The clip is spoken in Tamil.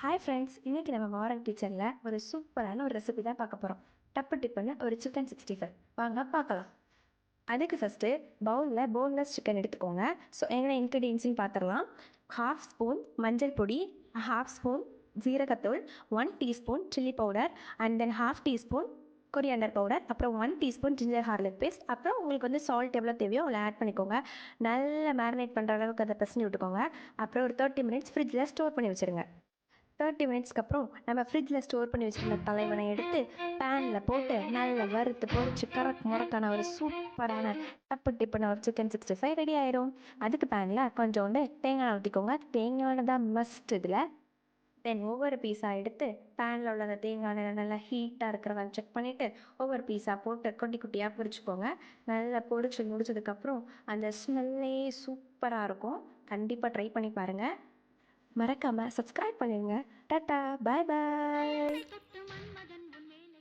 ஹாய் ஃப்ரெண்ட்ஸ், இன்றைக்கி நம்ம மாரல் கிச்சனில் ஒரு சூப்பரான ஒரு ரெசிபி தான் பார்க்க போகிறோம். டப்பு டிப்புன்னு ஒரு சிக்கன் 65 வாங்க பார்க்கலாம். அதுக்கு ஃபஸ்ட்டு பவுலில் போன்லெஸ் சிக்கன் எடுத்துக்கோங்க. ஸோ என்ன இன்க்ரீடியன்ஸுன்னு பார்த்துடலாம். 1/2 ஸ்பூன் மஞ்சள் பொடி, 1/2 ஸ்பூன் ஜீரகத்தூள், 1 teaspoon chilli powder, and then 1/2 teaspoon coriander powder, அப்புறம் 1 டீஸ்பூன் ஜிஞ்சர் கார்லிக் பேஸ்ட். அப்புறம் உங்களுக்கு வந்து சால்ட் எவ்வளோ தேவையோ அவ்வளோ ஆட் பண்ணிக்கோங்க. நல்லா மேரினேட் பண்ணுற அளவுக்கு அதை பிசைஞ்சு விட்டுக்கோங்க. அப்புறம் ஒரு 30 மினிட்ஸ் ஃப்ரிட்ஜில் ஸ்டோர் பண்ணி வச்சுருங்க. 30 மினிட்ஸ்க்கு அப்புறம் நம்ம ஃப்ரிட்ஜில் ஸ்டோர் பண்ணி வச்சுருந்த தலைவனை எடுத்து பேனில் போட்டு நல்லா வறுத்து பொரிச்சு கறக்கு முறக்கான ஒரு சூப்பரான டப்பு டிப்புன ஒரு சிக்கன் 65 ரெடி ஆயிடும். அதுக்கு பேனில் கொஞ்சோண்டு தேங்காய் ஊற்றிக்கோங்க. தேங்காய் தான் மஸ்ட் இதில். தென் ஒவ்வொரு பீஸாக எடுத்து பேனில் உள்ள அந்த தேங்காய் நல்லா ஹீட்டாக இருக்கிறத செக் பண்ணிவிட்டு ஒவ்வொரு பீஸாக போட்டு குட்டி குட்டியாக பொரிச்சுக்கோங்க. நல்லா பொரிச்சு முடிச்சதுக்கப்புறம் அந்த ஸ்மெல்லே சூப்பராக இருக்கும். கண்டிப்பாக ட்ரை பண்ணி பாருங்கள். மறக்காமல் சப்ஸ்கிரைப் பண்ணிடுங்க. டாட்டா, பாய் பாய்.